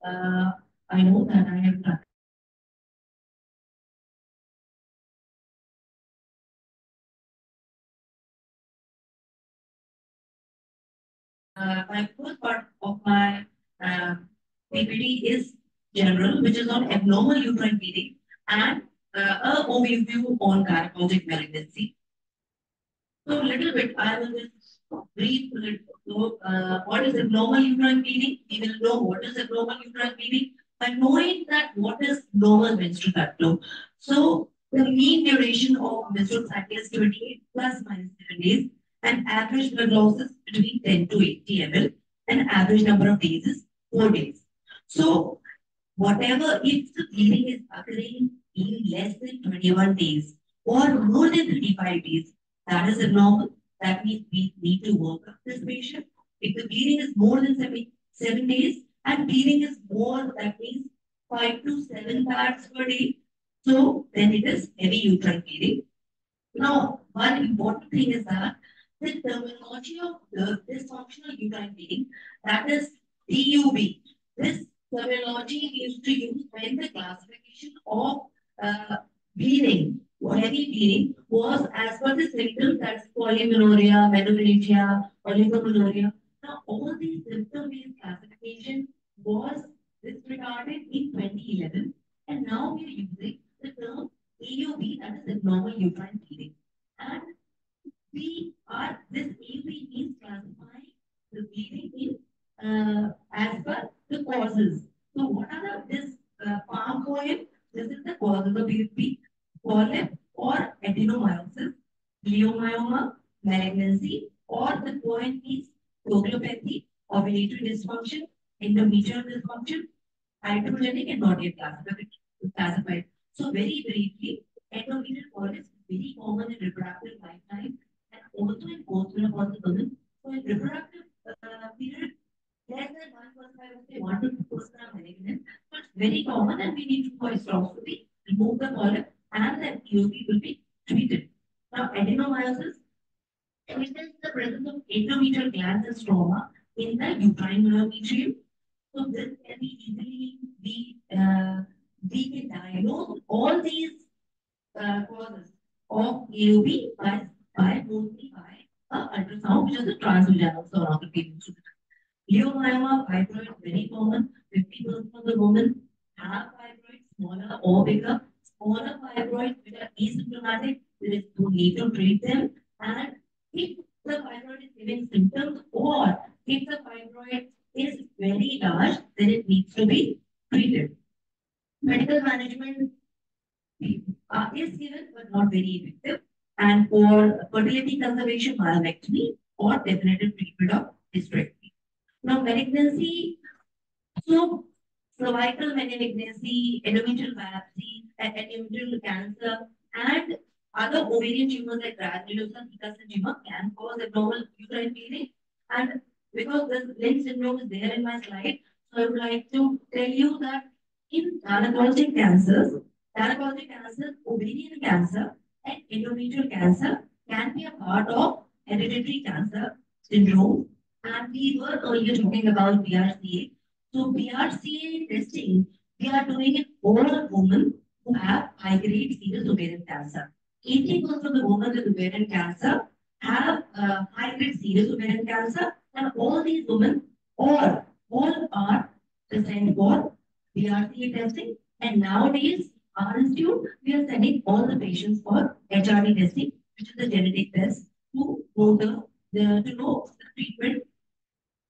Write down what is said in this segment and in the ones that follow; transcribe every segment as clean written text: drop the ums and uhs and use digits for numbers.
uh, I know that I have done. My first part of my uh, PPT is general, which is on abnormal uterine bleeding and a overview on gynecologic malignancy. So a little bit, I will just brief a little. So, what is abnormal uterine bleeding? We will know what is abnormal uterine bleeding by knowing that what is normal menstrual cycle. So the mean duration of menstrual cycle is 28 plus minus 7 days, and average blood loss is between 10 to 80 ml, and average number of days is 4 days. So whatever, if the bleeding is occurring in less than 21 days or more than 35 days, that is abnormal. That means we need to work up this patient. If the bleeding is more than 7 days and bleeding is more, that means 5 to 7 pads per day. So then it is heavy uterine bleeding. Now, one important thing is that the terminology of the dysfunctional uterine bleeding, that is DUB. This terminology is to use when the classification of uh, bleeding, or heavy bleeding, was as per the symptoms, that's polymenorrhea, menorrhagia, oligomenorrhea. Now, all these symptom-based classification was disregarded in 2011, and now we are using the term AUB, that is abnormal uterine bleeding. And this AUB means classifying the bleeding in as per the causes. So what are this palm poem? This is the causes of AUB: polyp or adenomyosis, leiomyoma, malignancy, or the poem means coagulopathy, ovulatory dysfunction, endometrial dysfunction, iatrogenic and not yet classified. So very briefly, endometrial polyps is very common in reproductive lifetime and also in postmenopausal women. So in reproductive period, less than 1%, I would say 1 to 2% are malignant. So it's very common and we need to do hysteroscopy, remove the polyp, and then EOB will be treated. Now, adenomyosis, it is the presence of endometrial glands and stroma in the uterine endometrium. So this can be easily we can diagnose all these causes of AOB by mostly by ultrasound, which is a transvaginal sonography instrument. Leiomyoma fibroid very common. 50% of the women have fibroids, smaller or bigger. Smaller fibroids which are asymptomatic, there is no need to treat them. And if the fibroid is giving symptoms or if the fibroid is very large, then it needs to be treated. Medical management is given but not very effective. And for fertility conservation, myomectomy or definitive treatment of hysterectomy. Now, malignancy, so cervical malignancy, endometrial biopsy, endometrial cancer, and other ovarian tumors like granulosa tumor can cause abnormal uterine bleeding. And because this Lynch syndrome is there in my slide, so I would like to tell you that in gynecologic cancers, ovarian cancer, and endometrial cancer can be a part of hereditary cancer syndrome. And we were earlier talking about BRCA. So BRCA testing, we are doing it all women who have high-grade serous ovarian cancer. 80% of the women with ovarian cancer have high-grade serous ovarian cancer, and all these women, all are assigned for BRCA testing. And nowadays, our institute, we are sending all the patients for HRD testing, which is a genetic test to know the treatment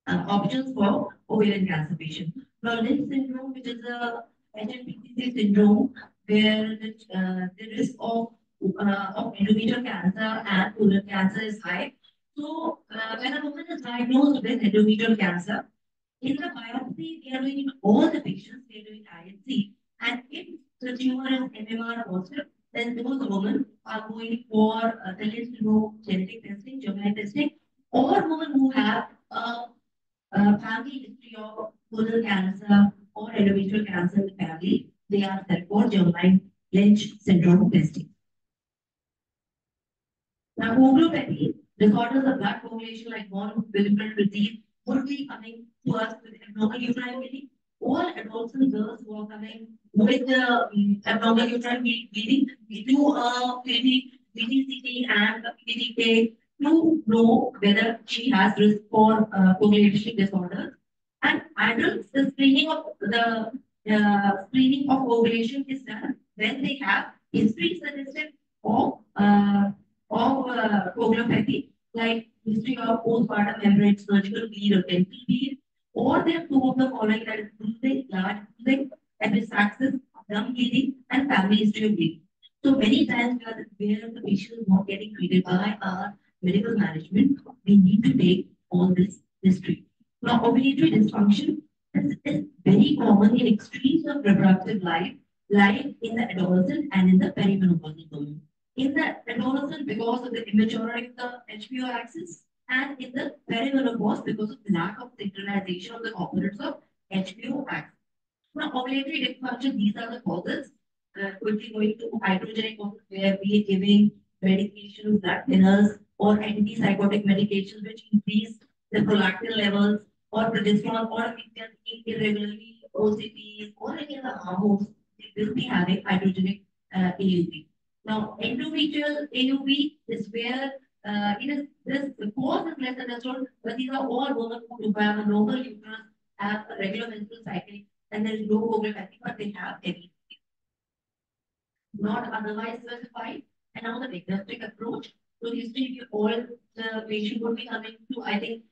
options for ovarian cancer patients. Now, Lynch syndrome, which is a HNPCC syndrome, where the risk of endometrial cancer and colon cancer is high. So, when a woman is diagnosed with endometrial cancer, in the biopsy, we are doing in all the patients, we are doing INC. And if the tumor is MMR positive, then those women are going for the Lynch syndrome genetic testing, germline testing, or women who have family history of colon cancer or endometrial cancer in the family, they are sent for germline Lynch syndrome testing. Now, coagulopathy, disorders of blood coagulation like von Willebrand disease, would be coming to us with abnormal uterine bleeding. All adolescent girls who are coming with abnormal uterine bleeding, we do a PDCT and a PDK to know whether she has risk for cognitive disorders. And adults, the screening of ovulation is done when they have history suggested of coagulopathy, like history of postpartum hemorrhage, surgical bleed, or dental bleed, or there are two of the following, that is bruising, large bruising, epistaxis, gum bleeding, and family history of bleeding. So many times where the patient is not getting treated by our medical management, we need to take all this history. Now, ovulatory dysfunction is very common in extremes of reproductive life, like in the adolescent and in the perimenopausal woman. In the adolescent, because of the immaturity of the HPO axis, and in the perimenopause, because of lack of synchronization of the components of HPO axis. Now, ovulatory dysfunction, these are the causes. Quickly going to hydrogenic causes, where we are giving medications, blood thinners, or antipsychotic medications which increase the prolactin levels, or progesterone, or if they are taking irregularly OCPs or any other hormones, they will be having hydrogenic AUP. Now, endometrial AUP is where it is this the cause is less understood, but these are all women who do have a normal uterus, have a regular menstrual cycle, and there is no homeopathy, but they have any not otherwise specified. And now the diagnostic approach. So history, all the patient would be coming to, I think,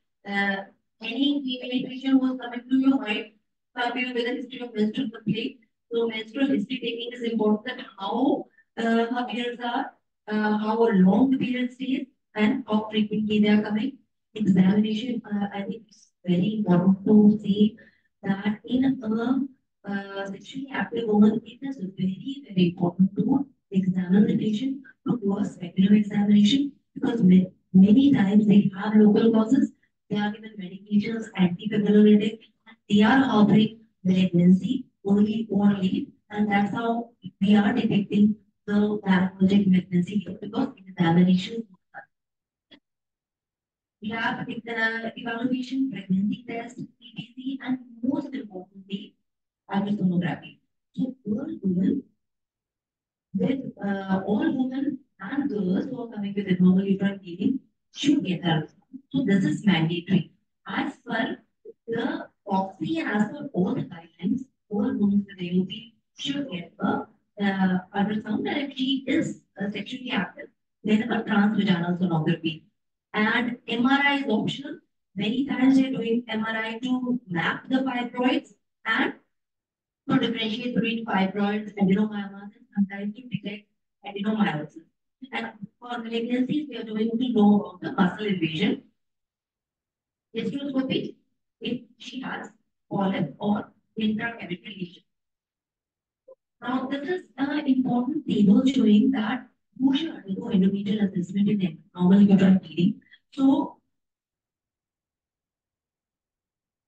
any female patient who is coming to your mind, come you with a history of menstrual complaint. So menstrual history taking is important, that how her periods are, how long the period stays, and how frequently they are coming. Examination, I think it's very important to see that in a sexually active woman, it is very, very important to examine the patient, to do a spectrum examination, because many times they have local causes, they are given medications, antifibrillary, they are harboring malignancy early or late, and that's how we are detecting the gynecologic malignancy here, because examination, we have evaluation, pregnancy test, PTC, and most importantly, ultrasonography. So all women and girls who are coming with abnormal uterine bleeding should get that. So this is mandatory. As per the OXY and as per all the guidelines, all women with AOP should get a ultrasound, and if she is sexually active, then a transvaginal sonography. And MRI is optional. Many times they're doing MRI to map the fibroids and to differentiate between fibroids, adenomyomas, and sometimes to detect adenomyosis. And for malignancies, we are going to know about the muscle invasion, hysteroscopy, if she has polyp or intracavitary lesion. Now, this is an important table showing that who should undergo endometrial assessment in normal uterine bleeding. So,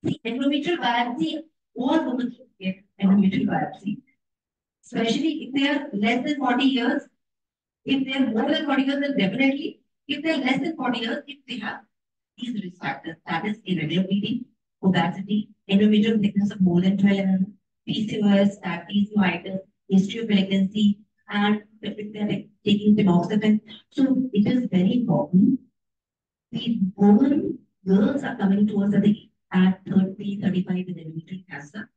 the endometrial biopsy, all women should get endometrial biopsy, especially if they are less than 40 years. If they are more than 40 years, then definitely. If they are less than 40 years, if they have these risk factors, that is irregular bleeding, obesity, endometrial thickness of more than 12 mm, PCOS, diabetes, mellitus, history of pregnancy, and if they are like, taking tamoxifen. So it is very important. The women, girls are coming to us at 30, 35 with endometrial cancer.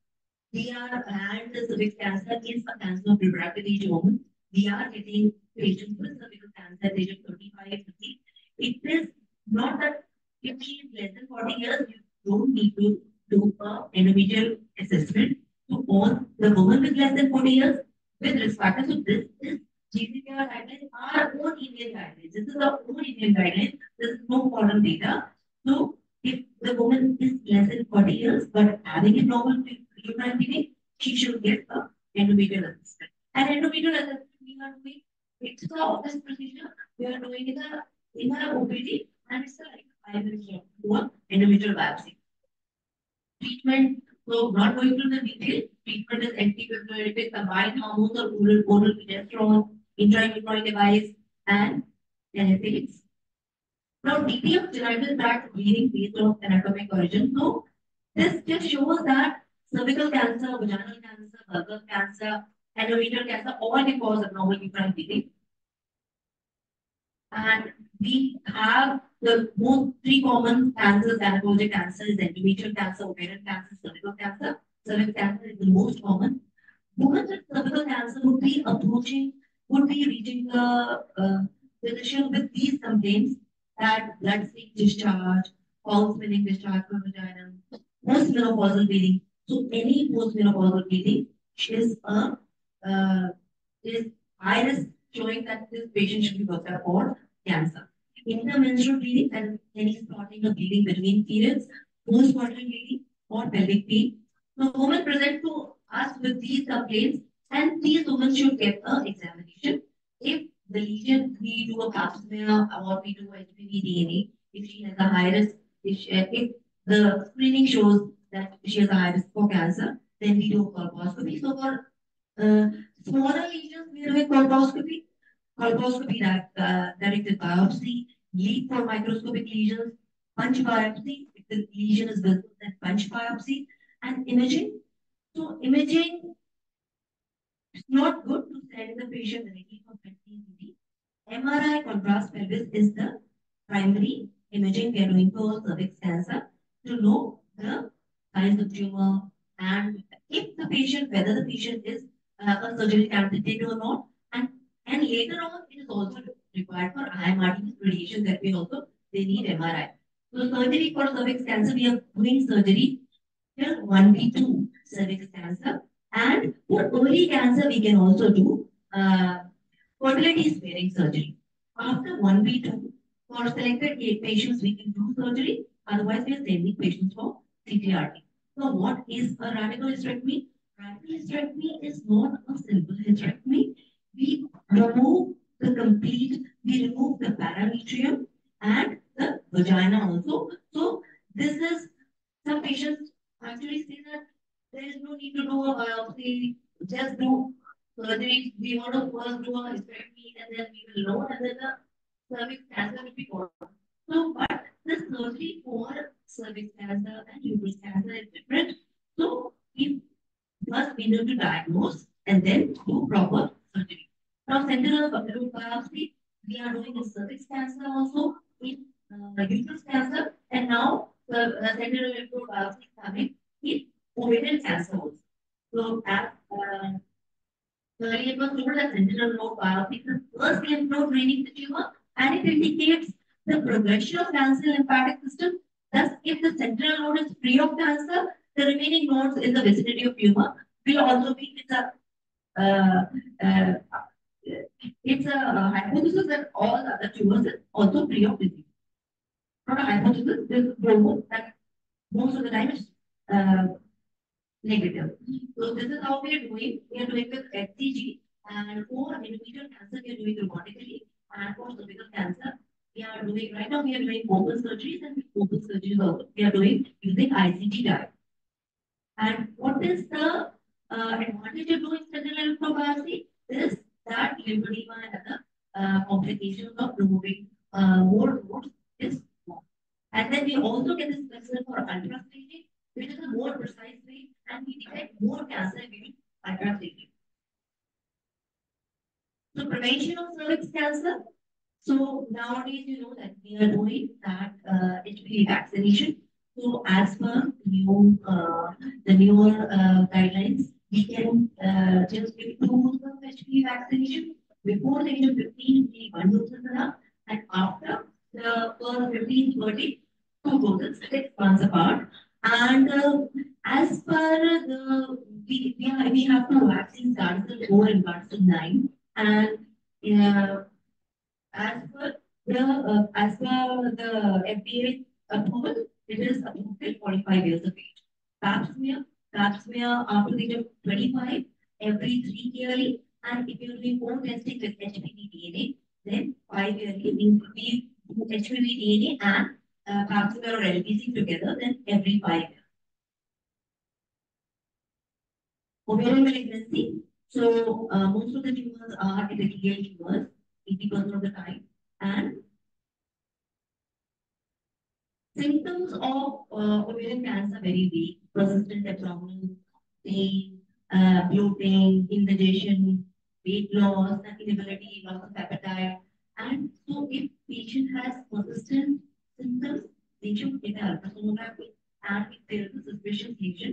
We are, and the cervix cancer is a cancer of reproductive age women. We are getting patients with cervical cancer at the age of 35, 50. It is not that if she is less than 40 years, you don't need to do a endometrial assessment. To all the women with less than 40 years with risk factors. So this is GDPR guidelines, our own Indian guidelines. This is our own Indian guidelines. This is no foreign data. So if the woman is less than 40 years but having a normal uterine bleeding, she should get a endometrial assessment. And endometrial assessment we are doing, it's the office procedure. We are doing it in the OPD, and it's like 5 minutes for endometrial biopsy. Treatment, so not going to the detail, treatment is antifibrillary, combined hormones or oral progesterone, intrauterine device, and genetics. Now, DT of genital tract bleeding based on anatomic origin. So, this just shows that cervical cancer, vaginal cancer, vulvar cancer, endometrial cancer, all can cause abnormal uterine bleeding. And we have the most three common cancers: gynecologic cancer is endometrial cancer, ovarian cancer, cervical cancer. Cervical cancer is the most common. Women with cervical cancer would be reaching the physician with these complaints that blood streak discharge, false spinning discharge from vagina, postmenopausal bleeding. So any postmenopausal bleeding is a uh, is high risk, showing that this patient should be worked up for cancer. Intermenstrual bleeding and any spotting of bleeding between periods, postpartum bleeding, or pelvic pain. So women present to us with these complaints, and these women should get an examination. If the lesion, we do a pap smear or we do HPV DNA, if she has a high risk, if the screening shows that she has a high risk for cancer, then we do a colposcopy. So for uh, smaller lesions, we are doing colposcopy. Colposcopy, that directed biopsy, lead for microscopic lesions, punch biopsy. If the lesion is visible, then punch biopsy, and imaging. So imaging is not good to send the patient directly for PET-CT. MRI contrast pelvis is the primary imaging we are doing for cervix cancer to know the size of tumor and if the patient, whether the patient is a surgery candidate or not. And later on, it is also required for IMRT radiation therapy also, they need MRI. So surgery for cervix cancer, we are doing surgery till 1B2 cervix cancer. And for early cancer, we can also do fertility sparing surgery. After 1B2, for selected patients, we can do surgery. Otherwise, we are sending patients for CTRT. So, what is a radical hysterectomy? Radical hysterectomy is not a simple hysterectomy. We remove we remove the parametrium and the vagina also. So, this is some patients actually say that there is no need to do a biopsy, just do surgery. We want to first do a hysterectomy and then we will know and then the cervix cancer will be gone. So, but the surgery for cervix cancer and uterus cancer is different. So, we first we need to diagnose and then do proper surgery. Now, sentinel biopsy, we are doing a cervix cancer also in uterus cancer, and now the sentinel biopsy is coming in ovarian cancer also. So, as earlier it was told that sentinel node biopsy is the first lymph node draining the tumor, and it indicates the progression of cancer lymphatic system. Thus, if the sentinel node is free of cancer, the remaining nodes in the vicinity of tumor will also be in the uh, uh, it's a hypothesis that all other tumors are also free of disease. Not a hypothesis, there's proven that most of the time it's negative. So this is how we are doing. We are doing with HCG and for endometrial cancer, we are doing robotically and for cervical cancer, we are doing right now we are doing open surgeries and open surgeries also. We are doing using ICT diet. And what is the advantage of doing sentinel lymphobiopsy? Is that lymphedema and other complications of removing more nodes is more. And then we also get this specimen for ultrastaging, which is a more precise way, and we detect more cancer during ultrastaging. So prevention of cervix cancer. So nowadays, you know that we are doing that HPV vaccination. So as per the newer guidelines, we can just give 2 doses of HPV vaccination before the age of 15. We 1 dose is enough, and after the first 15th birthday, 2 doses, 6 months apart. And as per the we have 2 vaccines, Gardasil 4 and Gardasil 9, and uh, as per the FDA approval, it is approved till 45 years of age. Pap smear after the age of 25 every 3 yearly, and if you're doing home testing with HPV DNA, then 5 yearly means we do HPV DNA and pap smear or LBC together, then every 5 years. Ovarian malignancy. So most of the tumors are epithelial tumors, 80% of the time, and symptoms of ovarian cancer very vague. persistent abdominal pain, bloating, indigestion, weight loss, inability, loss of appetite. And so if patient has persistent symptoms, they should get an ultrasonography. And if there is a suspicious lesion,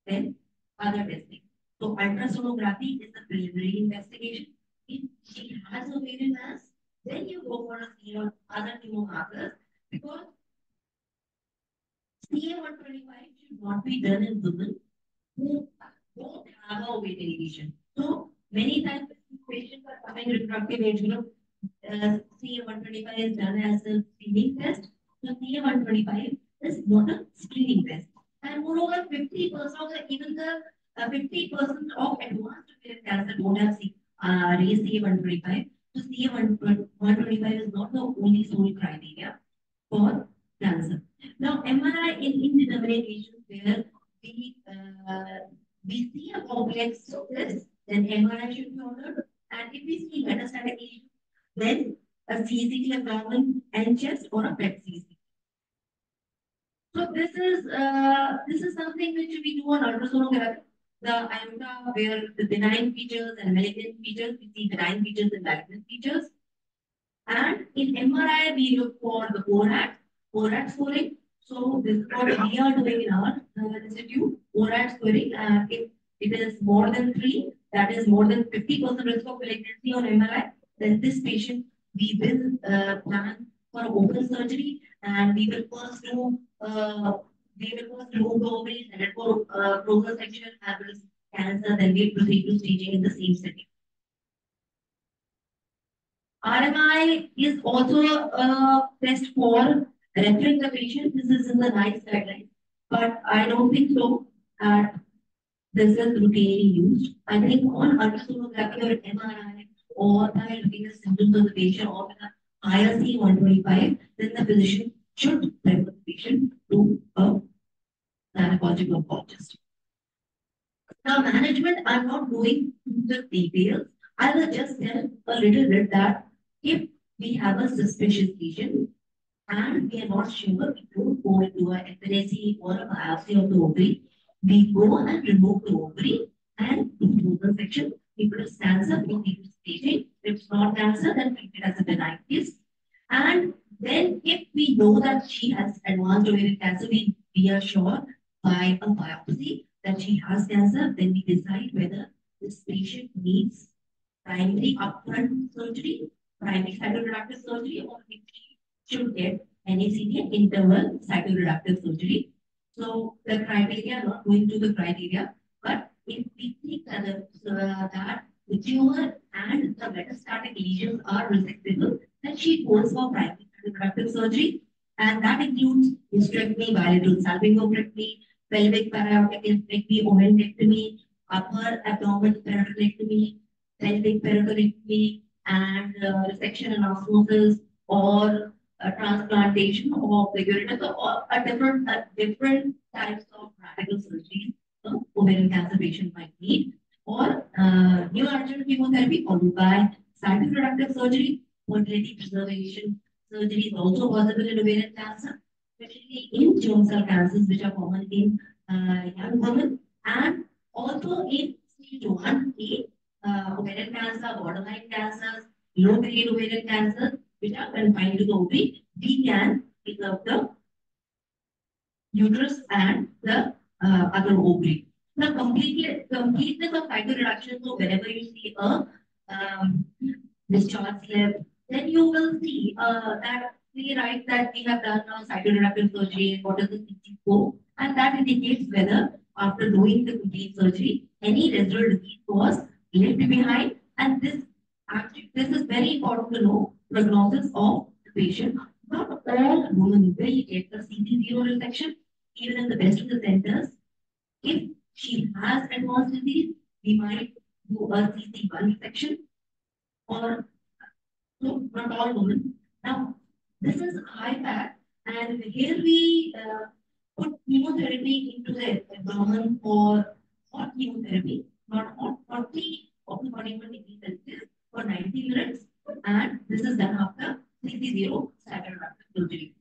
then other testing. So ultrasonography is the preliminary investigation. If she has ovarian mass, then you go for a other chemo markers because CA-125 should not be done in women who don't have a ovarian lesion. So many times patients are coming reproductive age, CA-125 is done as a screening test. So CA-125 is not a screening test. And moreover, 50% of even the 50% of advanced ovarian cancer don't have raised CA-125. So CA-125 is not the only sole criteria for cancer. Now, MRI in indeterminate lesions where we we see a complex of this, then MRI should be ordered. And if we see metastatic lesion, then a CCT abdomen and chest or a PET CT. So this is something which we do on ultrasonography. The iota where the benign features and malignant features, we see benign features and malignant features. And in MRI, we look for the ORAT scoring. So this is what we are doing in our institute, ORAT scoring. If it is more than 3, that is more than 50% risk of malignancy on MRI, then this patient, we will plan for open surgery and we will first remove the ovaries and for closer section as well as cancer, then we proceed to staging in the same setting. RMI is also a test for referring the patient. This is in the NICE guidelines, but I don't think so that this is routinely used. I think on ultrasonography or MRI or by looking at symptoms of the patient or with a IRC 125, then the physician should refer the patient to a gynecologic oncologist. Now, management, I'm not going into the details. I will just tell a little bit that if we have a suspicious lesion and we are not sure, we don't go into a FNAC or a biopsy of the ovary. We go and remove the ovary and do the section. If it is cancer, we need to staging. If it's not cancer, then treat it as a benign case. And then if we know that she has advanced ovarian cancer, we are sure by a biopsy that she has cancer, then we decide whether this patient needs primary upfront surgery, primary cytoreductive surgery, or if she should get NACD interval cytoreductive surgery. So the criteria, not going to the criteria, but if we think that the tumor and the metastatic lesions are resectable, then she goes for primary cytoreductive surgery, and that includes hysterectomy, bilateral salpingoprectomy, pelvic paraorticectomy, omentectomy, upper abdomen peritonectomy, pelvic peritonectomy, and resection and osmosis, or a transplantation of the uterus, or a different types of radical surgeries ovarian cancer patient might need, or neoadjuvant chemotherapy followed by cytoreductive surgery. Fertility preservation surgery is also possible in ovarian cancer, especially in germ cell cancers, which are common in young women, and also in stage 1A, ovarian cancer, borderline cancers, low-grade ovarian cancers, which are confined to the ovary. We can preserve the uterus and the other ovary. The completeness of cytoreduction, so whenever you see a discharge slip, then you will see that we write that we have done a cytoreductive surgery, what is the CT score, and that indicates whether after doing the complete surgery, any residual disease was left behind. And this is very important to know prognosis of the patient. Not all women will get the CT0 resection, even in the best of the centers. If she has advanced disease, we might do a CT1 resection, or no, not all women. Now, this is high fat, and here we put chemotherapy into the abdomen for hot chemotherapy, not hot, 40 or 41 degrees Celsius for 90 minutes, and this is done after CC0 cytoreductive surgery.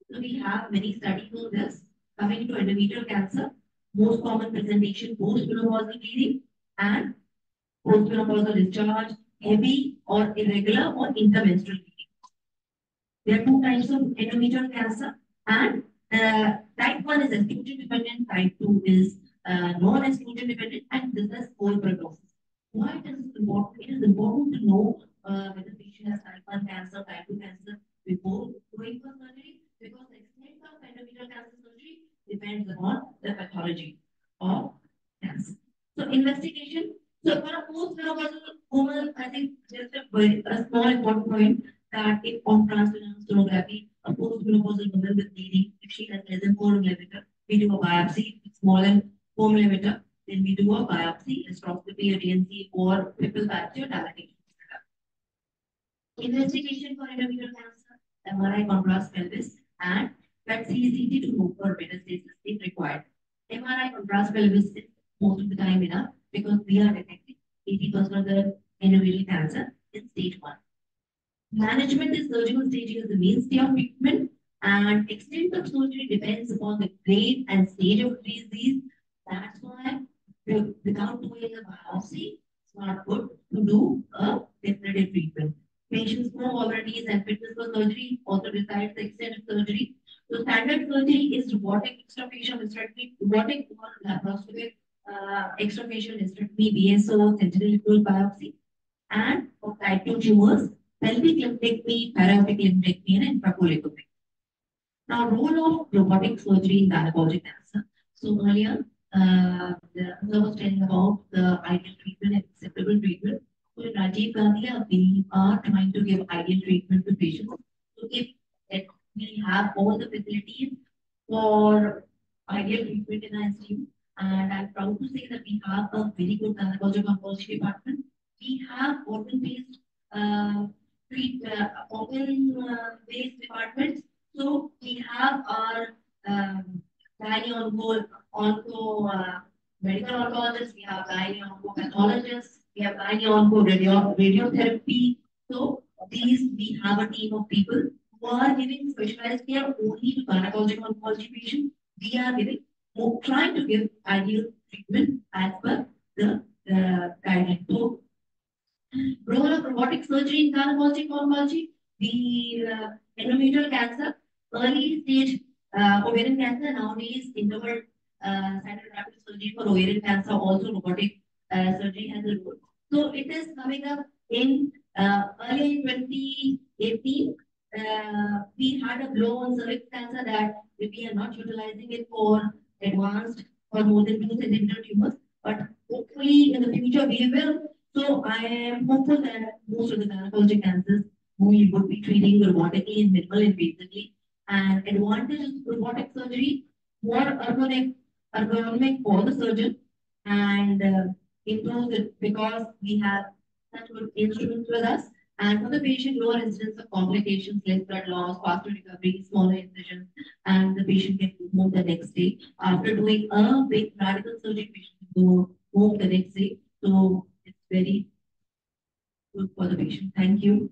So we have many studies on this. Coming to endometrial cancer, most common presentation post-menopausal bleeding and post-menopausal discharge, heavy or irregular or intermenstrual bleeding. There are two types of endometrial cancer, and type 1 is estrogen dependent, type 2 is non-estrogen dependent, and this is cold prognosis. Why it is important? It is important to know whether the patient has type 1 cancer, type 2 cancer before going for surgery, because the extent of endometrial cancer surgery depends upon the pathology of cancer. So investigation. So for a post-menopausal woman, I think just a small important point that if on transvaginal sonography, a post-menopausal woman with bleeding, if she has less than 4 millimeter, we do a biopsy, if it's more than 4 millimeter, then we do a biopsy, hysteroscopy, or DNC, or triple biopsy or dilatation. Investigation for endometrial cancer, MRI contrast pelvis, and PET CT to look for metastasis if required. MRI contrast pelvis is most of the time enough because we are detecting 80% of the endometrial cancer in stage 1. Management is surgical staging is the mainstay of treatment, and extent of surgery depends upon the grade and stage of disease. That's why without doing a biopsy, it's not good to do a definitive treatment. Patients' comorbidities and fitness for surgery also decides the extent of surgery. So standard surgery is robotic extrafacial hysterectomy, robotic or laparoscopic extrafacial hysterectomy, BSO, sentinel fluid biopsy, and for type 2 tumors, pelvic lumpectomy, paraortic lumpectomy, and infracolectomy. Now, role of robotic surgery in gynecologic cancer. So earlier, I was telling about the ideal treatment and acceptable treatment. So in Rajiv Gandhi, we are trying to give ideal treatment to patients. So if we have all the facilities for ideal treatment in ICU, and I'm proud to say that we have a very good gynecologic oncology department. We have organ-based organ-based departments. So we have our gyne-onco medical oncologists, we have gyne-onco-pathologists, we have gyne-onco radiotherapy. So these we have a team of people who are giving specialized care only to gynecologic oncology patients. We are trying to give ideal treatment as per the guideline. So role of robotic surgery in gynecologic oncology, the endometrial cancer, early stage ovarian cancer, nowadays interval standard rapid surgery for ovarian cancer, also robotic surgery has a role. So it is coming up in early 2018. We had a blow on cervix cancer that we are not utilizing it for advanced or more than 2 centimeter tumors, but hopefully in the future we will. So I am hopeful that most of the gynecologic cancers we would be treating robotically and minimal invasively. And advantage of robotic surgery, more ergonomic for the surgeon, and improves it because we have such good instruments with us. And for the patient, lower incidence of complications, less blood loss, faster recovery, smaller incisions, and the patient can move the next day. After doing a big radical surgery, patient can go home the next day. So it's very good for the patient. Thank you.